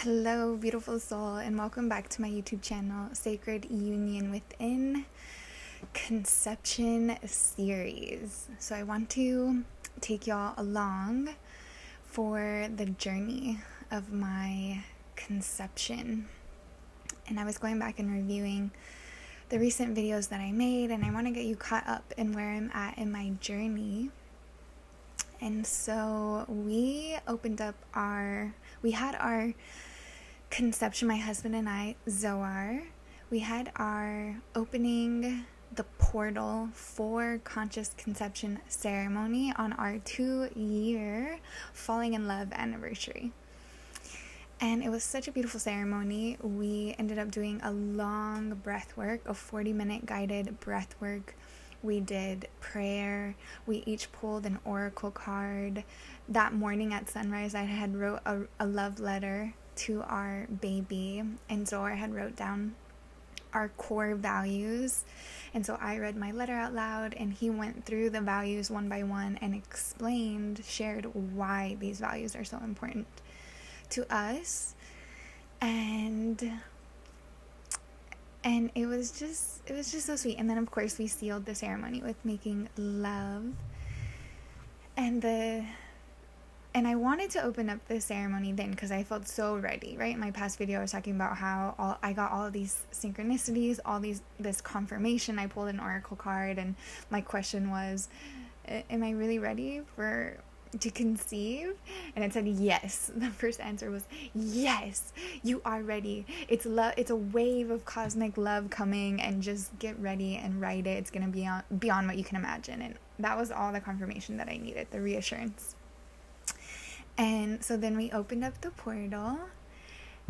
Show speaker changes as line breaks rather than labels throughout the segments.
Hello, beautiful soul, and welcome back to my YouTube channel, Sacred Union Within Conception Series. So, I want to take y'all along for the journey of my conception. And I was going back and reviewing the recent videos that I made, and I want to get you caught up in where I'm at in my journey. And so we had our conception, my husband and I, Zoar. We had our opening the portal for conscious conception ceremony on our 2-year falling in love anniversary. And it was such a beautiful ceremony. We ended up doing a long breath work, a 40-minute guided breath work. We did prayer. We each pulled an oracle card. That morning at sunrise, I had wrote a love letter to our baby, and Zohar had wrote down our core values. And so I read my letter out loud, and he went through the values one by one and shared why these values are so important to us. And it was just so sweet. And then of course we sealed the ceremony with making love. And I wanted to open up the ceremony then because I felt so ready, right? In my past video I was talking about how I got all of these synchronicities, this confirmation. I pulled an oracle card, and my question was, am I really ready to conceive? And it said yes. The first answer was yes, you are ready. It's love. It's a wave of cosmic love coming, and just get ready and write it. It's gonna be beyond what you can imagine. And that was all the confirmation that I needed, the reassurance. And so then we opened up the portal,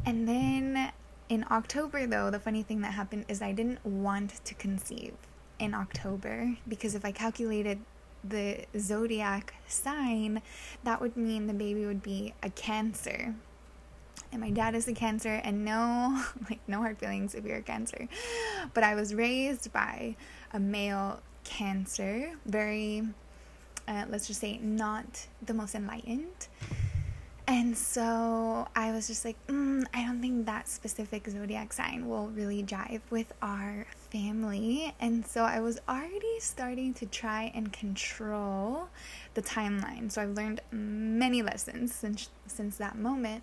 and then in October, though, the funny thing that happened is I didn't want to conceive in October, because if I calculated the zodiac sign, that would mean the baby would be a Cancer. And my dad is a Cancer, and no hard feelings if you're a Cancer, but I was raised by a male Cancer, very let's just say not the most enlightened. And so I was just like, I don't think that specific zodiac sign will really jive with our family. And so I was already starting to try and control the timeline. So I've learned many lessons since that moment.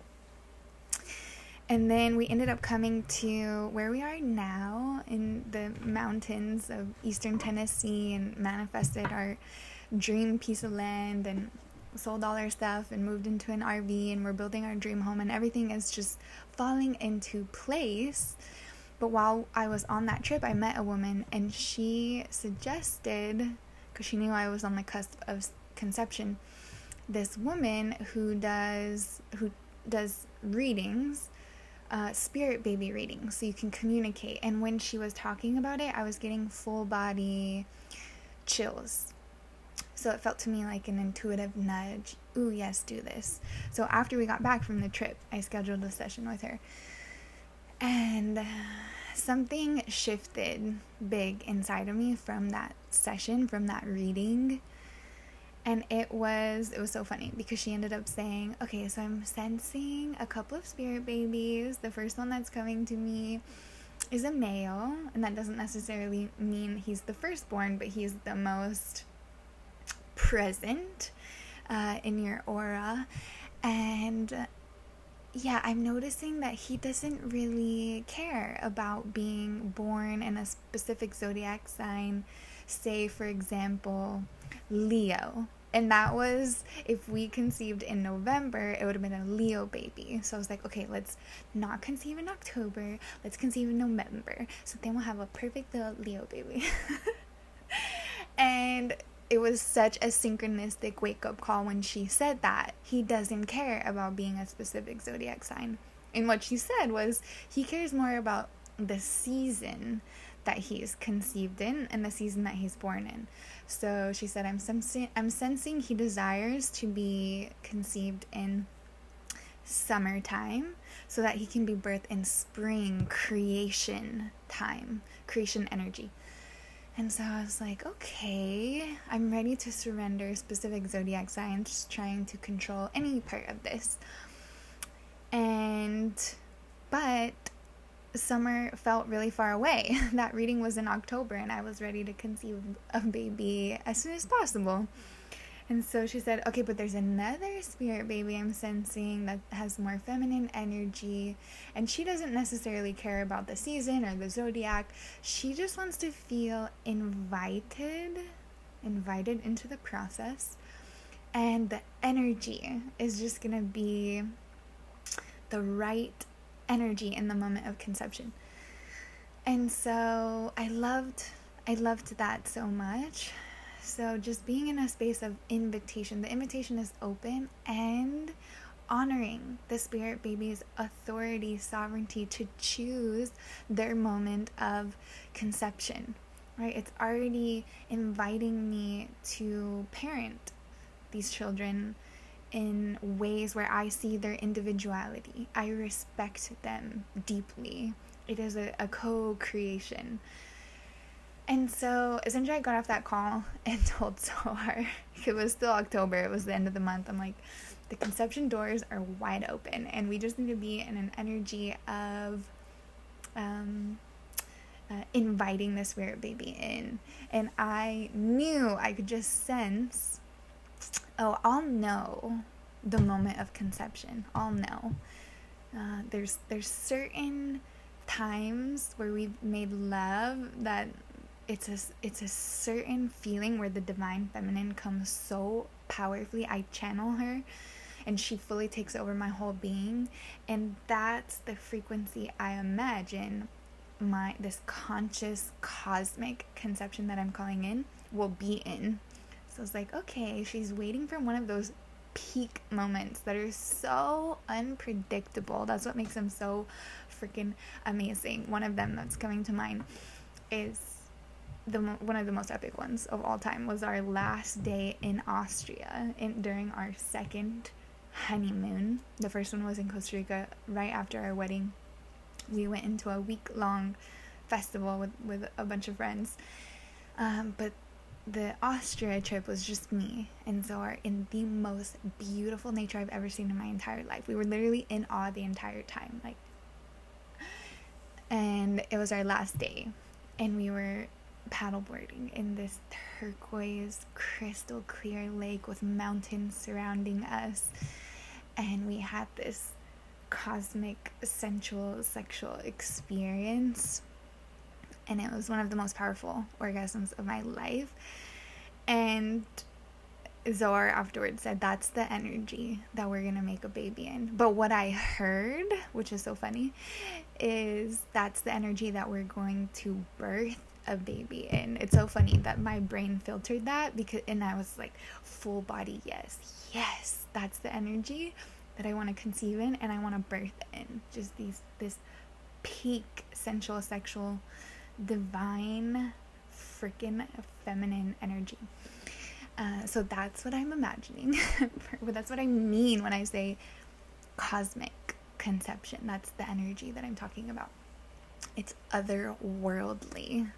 And then we ended up coming to where we are now in the mountains of eastern Tennessee, and manifested our dream piece of land, and sold all our stuff and moved into an RV, and we're building our dream home, and everything is just falling into place. But while I was on that trip, I met a woman, and she suggested, because she knew I was on the cusp of conception, this woman who does readings, spirit baby readings, so you can communicate. And when she was talking about it, I was getting full body chills. So it felt to me like an intuitive nudge. Ooh, yes, do this. So after we got back from the trip, I scheduled a session with her. And something shifted big inside of me from that session, from that reading. And it was so funny, because she ended up saying, okay, so I'm sensing a couple of spirit babies. The first one that's coming to me is a male. And that doesn't necessarily mean he's the firstborn, but he's the most present in your aura. And yeah, I'm noticing that he doesn't really care about being born in a specific zodiac sign, say for example Leo. And that was, if we conceived in November, it would have been a Leo baby. So I was like, okay, let's not conceive in October, let's conceive in November, so then we'll have a perfect little Leo baby. And it was such a synchronistic wake-up call when she said that he doesn't care about being a specific zodiac sign. And what she said was, he cares more about the season that he's conceived in and the season that he's born in. So she said, I'm sensing he desires to be conceived in summertime, so that he can be birthed in spring, creation time, creation energy. And so I was like, okay, I'm ready to surrender specific zodiac signs, trying to control any part of this. And But summer felt really far away. That reading was in October, and I was ready to conceive a baby as soon as possible. And so she said, okay, but there's another spirit baby I'm sensing that has more feminine energy. And she doesn't necessarily care about the season or the zodiac. She just wants to feel invited into the process. And the energy is just going to be the right energy in the moment of conception. And so I loved that so much. So just being in a space of invitation. The invitation is open, and honoring the spirit baby's authority, sovereignty to choose their moment of conception, right? It's already inviting me to parent these children in ways where I see their individuality. I respect them deeply. It is a co-creation. And so essentially I got off that call and told Zohar, it was still October, it was the end of the month, I'm like, the conception doors are wide open, and we just need to be in an energy of inviting the spirit baby in. And I knew, I could just sense, I'll know the moment of conception. I'll know. There's certain times where we've made love that it's a certain feeling where the divine feminine comes so powerfully. I channel her, and she fully takes over my whole being, and that's the frequency I imagine this conscious cosmic conception that I'm calling in will be in. So it's like, okay, she's waiting for one of those peak moments that are so unpredictable. That's what makes them so freaking amazing. One of them that's coming to mind is one of the most epic ones of all time was our last day in Austria during our second honeymoon. The first one was in Costa Rica right after our wedding. We went into a week-long festival with a bunch of friends, but the Austria trip was just me and Zohar in the most beautiful nature I've ever seen in my entire life. We were literally in awe the entire time, and it was our last day, and we were paddleboarding in this turquoise crystal clear lake with mountains surrounding us, and we had this cosmic sensual sexual experience, and it was one of the most powerful orgasms of my life. And Zohar afterwards said that's the energy that we're gonna make a baby in. But what I heard, which is so funny, is that's the energy that we're going to birth a baby in. It's so funny that my brain filtered that, and I was like, full body yes, that's the energy that I want to conceive in and I want to birth in. Just this peak sensual sexual divine freaking feminine energy. So that's what I'm imagining. That's what I mean when I say cosmic conception. That's the energy that I'm talking about. It's otherworldly.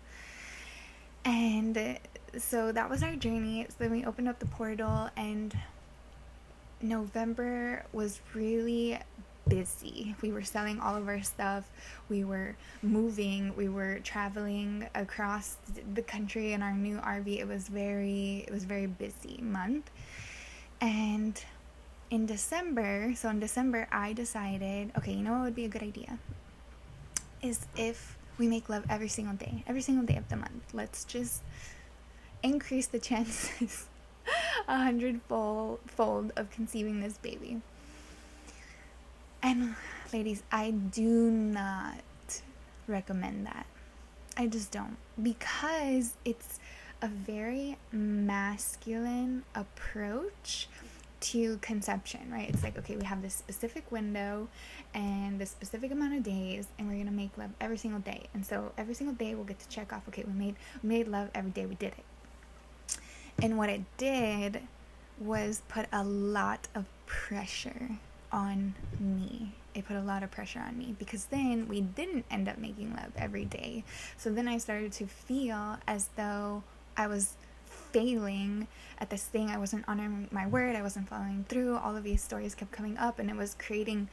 And so that was our journey. So then we opened up the portal, and November was really busy. We were selling all of our stuff. We were moving. We were traveling across the country in our new RV. It was very busy month. And in December, I decided, okay, you know what would be a good idea? Is if we make love every single day of the month. Let's just increase the chances 100-fold of conceiving this baby. And ladies, I do not recommend that. I just don't, because it's a very masculine approach to conception, right? It's like, okay, we have this specific window and this specific amount of days, and we're gonna make love every single day. And so every single day we'll get to check off, okay, we made love every day, we did it. And what it did was put a lot of pressure on me. It put a lot of pressure on me, because then we didn't end up making love every day. So then I started to feel as though I was failing at this thing. I wasn't honoring my word. I wasn't following through. All of these stories kept coming up, and it was creating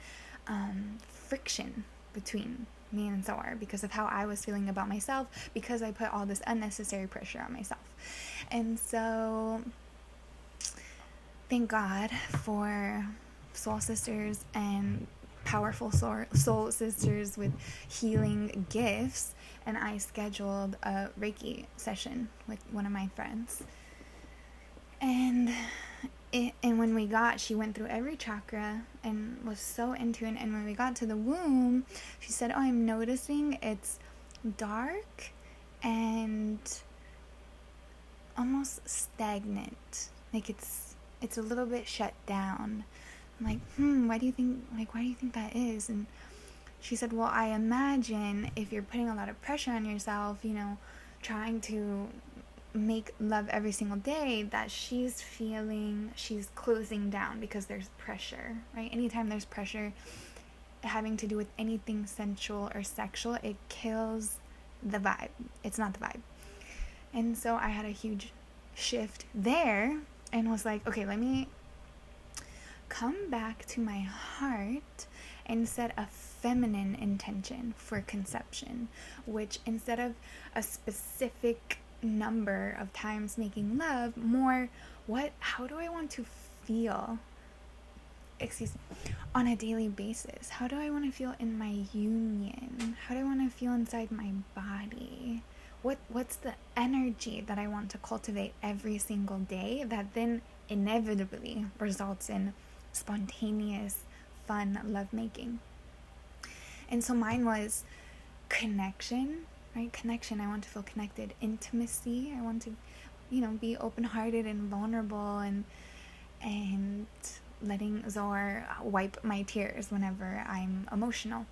friction between me and Zohar because of how I was feeling about myself, because I put all this unnecessary pressure on myself. And so thank God for soul sisters and powerful soul sisters with healing gifts, and I scheduled a Reiki session with one of my friends. And when she went through every chakra and was so into it. And when we got to the womb, she said, "Oh, I'm noticing it's dark and almost stagnant. Like it's a little bit shut down." I'm like, why do you think that is? And she said, "Well, I imagine if you're putting a lot of pressure on yourself, trying to make love every single day, that she's feeling she's closing down because there's pressure," right? Anytime there's pressure having to do with anything sensual or sexual, it kills the vibe. It's not the vibe. And so I had a huge shift there and was like, okay, let me come back to my heart and set a feminine intention for conception, which instead of a specific number of times making love, more how do I want to feel on a daily basis? How do I want to feel in my union? How do I want to feel inside my body? What's the energy that I want to cultivate every single day that then inevitably results in spontaneous, fun lovemaking? And so mine was connection, right? Connection. I want to feel connected. Intimacy. I want to, be open-hearted and vulnerable and letting Zohar wipe my tears whenever I'm emotional.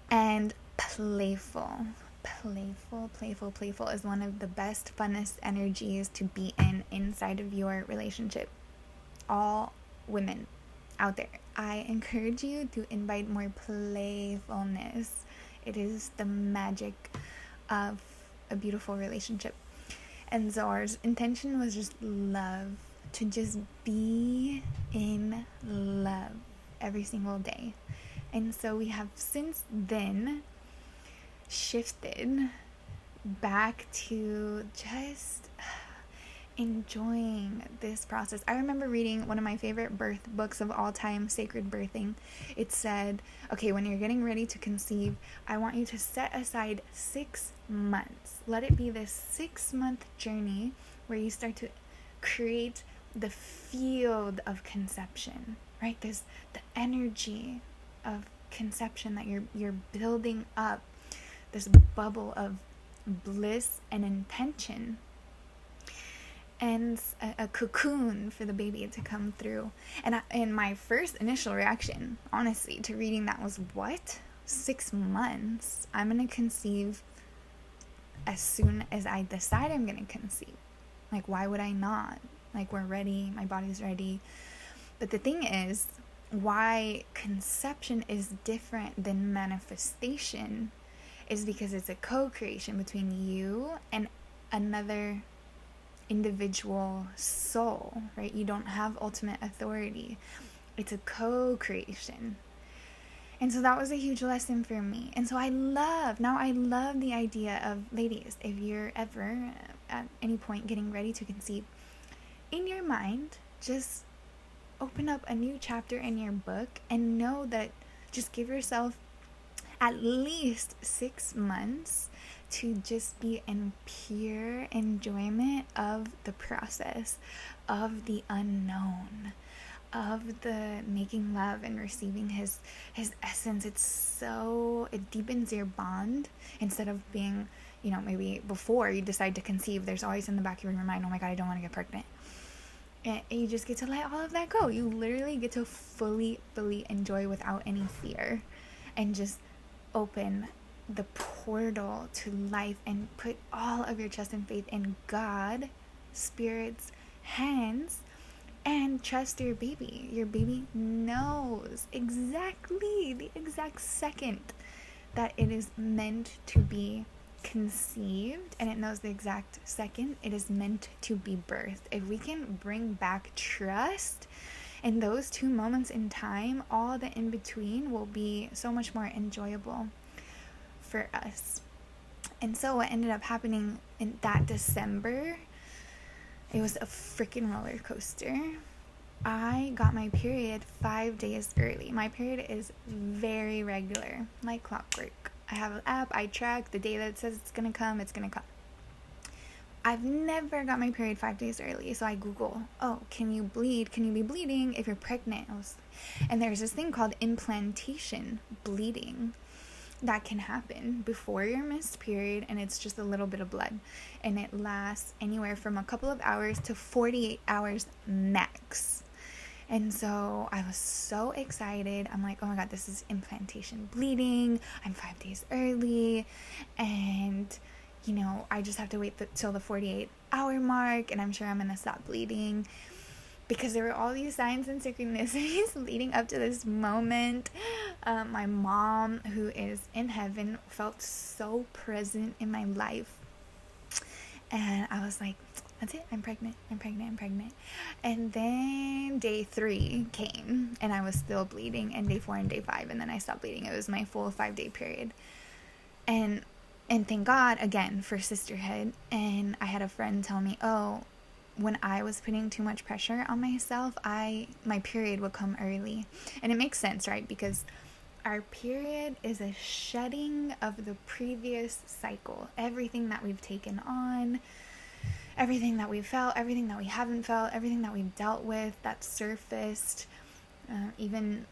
And playful is one of the best, funnest energies to be inside of your relationship. All women out there, I encourage you to invite more playfulness. It is the magic of a beautiful relationship. And Zohar's intention was just love, to just be in love every single day. And so we have since then shifted back to just enjoying this process. I remember reading one of my favorite birth books of all time, Sacred Birthing. It said, okay, when you're getting ready to conceive, I want you to set aside 6 months. Let it be this 6-month journey where you start to create the field of conception, right? There's the energy of conception that you're building up, this bubble of bliss and intention, and a cocoon for the baby to come through. And my first initial reaction, honestly, to reading that was, what? 6 months? I'm going to conceive as soon as I decide I'm going to conceive. Like, why would I not? Like, we're ready. My body's ready. But the thing is, why conception is different than manifestation is because it's a co-creation between you and another individual soul, right? You don't have ultimate authority. It's a co-creation. And so that was a huge lesson for me. And so I love the idea of, ladies, if you're ever at any point getting ready to conceive, in your mind, just open up a new chapter in your book and know that just give yourself at least 6 months to just be in pure enjoyment of the process, of the unknown, of the making love and receiving his essence. It deepens your bond instead of being, maybe before you decide to conceive, there's always in the back of your mind, oh my God, I don't want to get pregnant. And you just get to let all of that go. You literally get to fully enjoy without any fear and just open the portal to life and put all of your trust and faith in God, Spirit's hands, and trust your baby. Your baby knows exactly the exact second that it is meant to be conceived, and it knows the exact second it is meant to be birthed. If we can bring back trust And those 2 moments in time, all the in between will be so much more enjoyable for us. And so what ended up happening in that December, it was a freaking roller coaster. I got my period 5 days early. My period is very regular, like clockwork. I have an app, I track the day that it says it's gonna come, it's gonna come. I've never got my period 5 days early, so I Google, oh, can you bleed? Can you be bleeding if you're pregnant? And there's this thing called implantation bleeding that can happen before your missed period, and it's just a little bit of blood, and it lasts anywhere from a couple of hours to 48 hours max. And so I was so excited. I'm like, oh my god, this is implantation bleeding. I'm 5 days early, and you know, I just have to wait till the 48-hour mark, and I'm sure I'm gonna stop bleeding, because there were all these signs and synchronicities leading up to this moment. My mom, who is in heaven, felt so present in my life. And I was like, that's it, I'm pregnant. And then day 3 came, and I was still bleeding, and day 4 and day 5, and then I stopped bleeding. It was my full 5-day period. And thank God, again, for sisterhood. And I had a friend tell me, oh, when I was putting too much pressure on myself, my period would come early. And it makes sense, right? Because our period is a shedding of the previous cycle. Everything that we've taken on, everything that we've felt, everything that we haven't felt, everything that we've dealt with that surfaced, even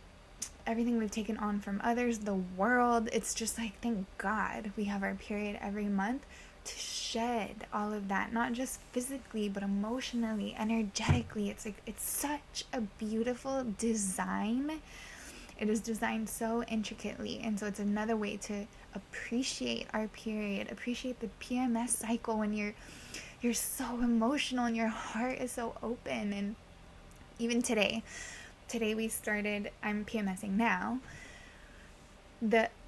everything we've taken on from others, the world. It's just like, thank God we have our period every month to shed all of that, not just physically but emotionally, energetically. It's like, it's such a beautiful design. It is designed so intricately, and so it's another way to appreciate our period, appreciate the PMS cycle when you're so emotional and your heart is so open. And even today we started, I'm PMSing now,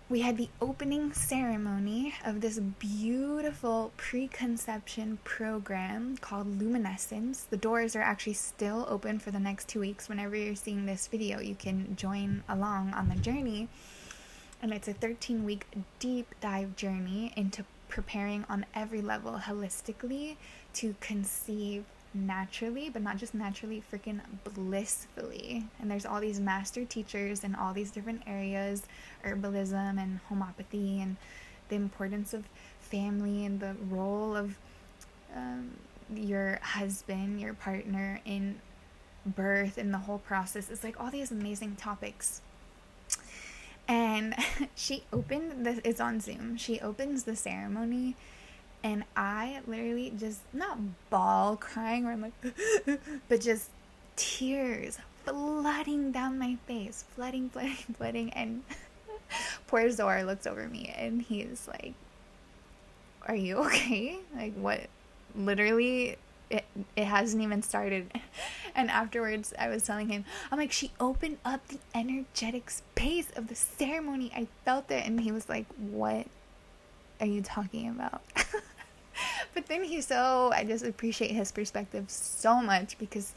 we had the opening ceremony of this beautiful preconception program called Luminescence. The doors are actually still open for the next 2 weeks. Whenever you're seeing this video, you can join along on the journey. And it's a 13-week deep dive journey into preparing on every level holistically to conceive naturally, but not just naturally, freaking blissfully. And there's all these master teachers in all these different areas, herbalism and homeopathy, and the importance of family and the role of your husband, your partner in birth and the whole process. It's like all these amazing topics. And she opened this, it's on Zoom, she opens the ceremony, and I literally just, not bawl crying or I'm like but just tears flooding down my face, flooding, and poor Zor looks over me and he's like, are you okay? Like, what? Literally, it hasn't even started. And afterwards I was telling him, I'm like, she opened up the energetic space of the ceremony, I felt it. And he was like, what are you talking about? But then I just appreciate his perspective so much, because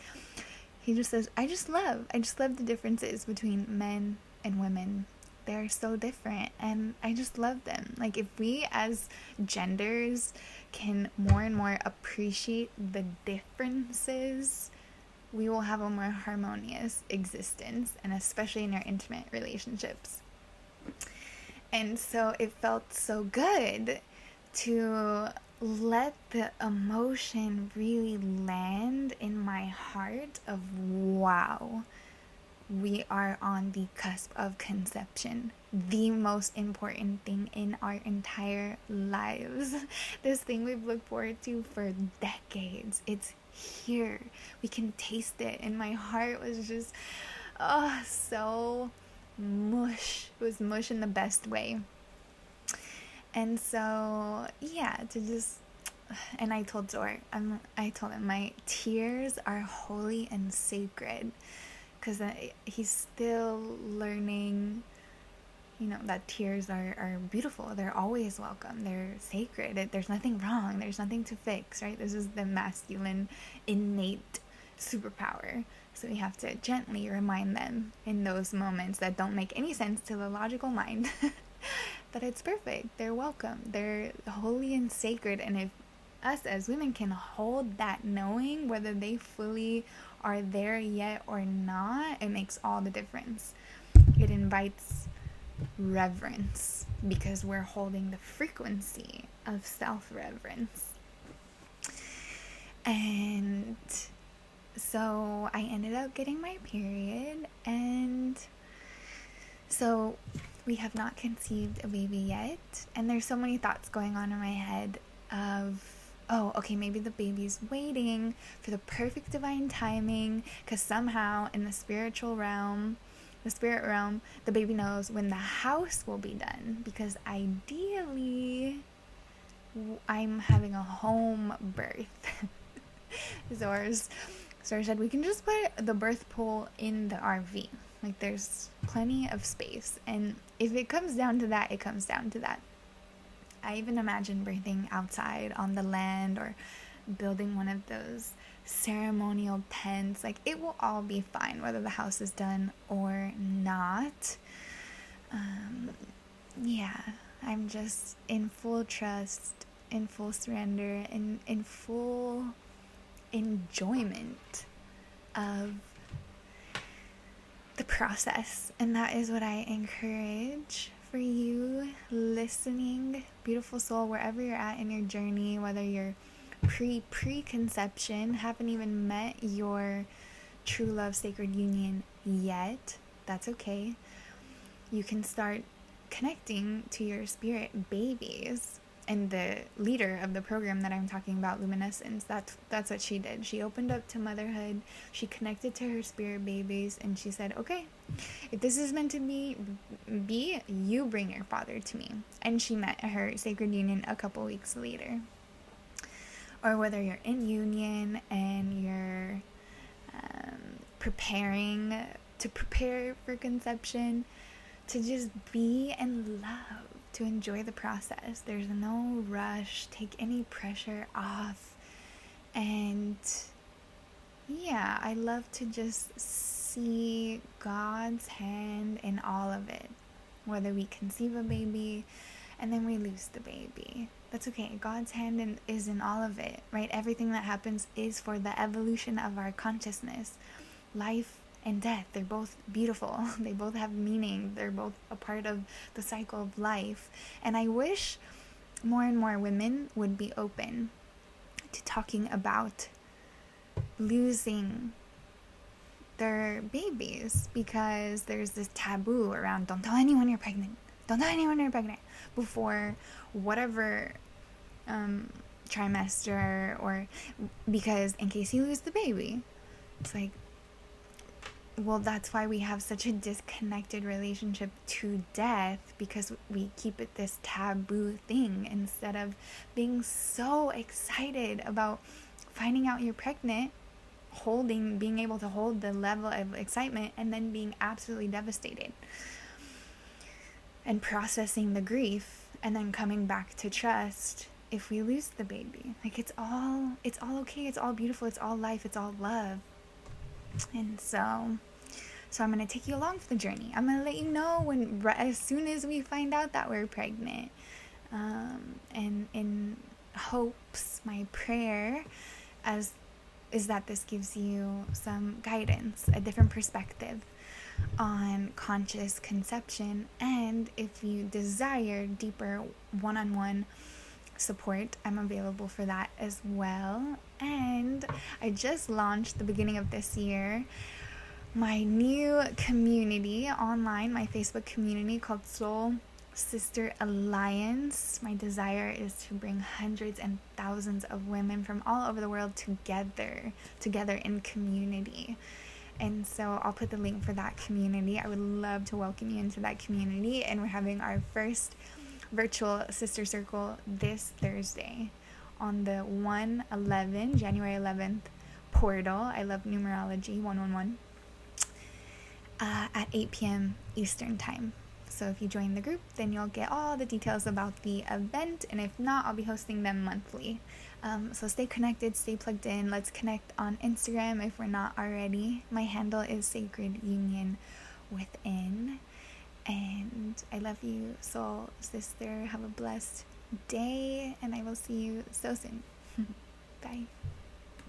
he just says, I just love the differences between men and women. They're so different, and I just love them. Like, if we as genders can more and more appreciate the differences, we will have a more harmonious existence, and especially in our intimate relationships. And so it felt so good to let the emotion really land in my heart of, wow, we are on the cusp of conception, the most important thing in our entire lives. This thing we've looked forward to for decades. It's here. We can taste it. And my heart was just, so mush. It was mush in the best way. And so, yeah, and I told Zor, I told him my tears are holy and sacred, because he's still learning, that tears are beautiful. They're always welcome. They're sacred. There's nothing wrong. There's nothing to fix, right? This is the masculine innate superpower So we have to gently remind them in those moments that don't make any sense to the logical mind that it's perfect. They're welcome. They're holy and sacred. And if us as women can hold that knowing, whether they fully are there yet or not, it makes all the difference. It invites reverence because we're holding the frequency of self-reverence. And so I ended up getting my period, and so we have not conceived a baby yet, and there's so many thoughts going on in my head of, oh, okay, maybe the baby's waiting for the perfect divine timing, because somehow in the spirit realm, the baby knows when the house will be done, because ideally I'm having a home birth. Zors said we can just put the birth pool in the RV. Like, there's plenty of space, and if it comes down to that, it comes down to that. I even imagine birthing outside on the land, or building one of those ceremonial tents. Like, it will all be fine whether the house is done or not. Yeah, I'm just in full trust, in full surrender, and in full enjoyment of the process. And that is what I encourage for you listening, beautiful soul, wherever you're at in your journey, whether you're pre-conception, haven't even met your true love sacred union yet, that's okay. You can start connecting to your spirit babies. And the leader of the program that I'm talking about, Luminescence, that's what she did. She opened up to motherhood. She connected to her spirit babies, and she said, okay, if this is meant to be, you bring your father to me. And she met her sacred union a couple weeks later. Or whether you're in union and you're prepare for conception, to just be and love, to enjoy the process. There's no rush. Take any pressure off. And yeah, I love to just see God's hand in all of it. Whether we conceive a baby and then we lose the baby, that's okay. God's hand is in all of it, right? Everything that happens is for the evolution of our consciousness. Life and death, they're both beautiful. They both have meaning. They're both a part of the cycle of life. And I wish more and more women would be open to talking about losing their babies, because there's this taboo around, don't tell anyone you're pregnant. Don't tell anyone you're pregnant before whatever trimester, or because in case you lose the baby. It's like, well, that's why we have such a disconnected relationship to death, because we keep it this taboo thing, instead of being so excited about finding out you're pregnant, being able to hold the level of excitement, and then being absolutely devastated and processing the grief, and then coming back to trust if we lose the baby. Like, it's all okay, it's all beautiful, it's all life, it's all love. And so I'm going to take you along for the journey. I'm going to let you know as soon as we find out that we're pregnant. And in hopes, my prayer is that this gives you some guidance, a different perspective on conscious conception. And if you desire deeper one-on-one support, I'm available for that as well. And I just launched the beginning of this year my new community online, my Facebook community called Soul Sister Alliance. My desire is to bring hundreds and thousands of women from all over the world together in community. And so I'll put the link for that community. I would love to welcome you into that community. And we're having our first virtual sister circle this Thursday on the January 11th portal. I love numerology, 111, at 8 p.m. Eastern time. So if you join the group, then you'll get all the details about the event, and if not, I'll be hosting them monthly. So stay connected, stay plugged in. Let's connect on Instagram if we're not already. My handle is Sacred Union Within. And I love you, soul sister. Have a blessed day, and I will see you so soon. Bye.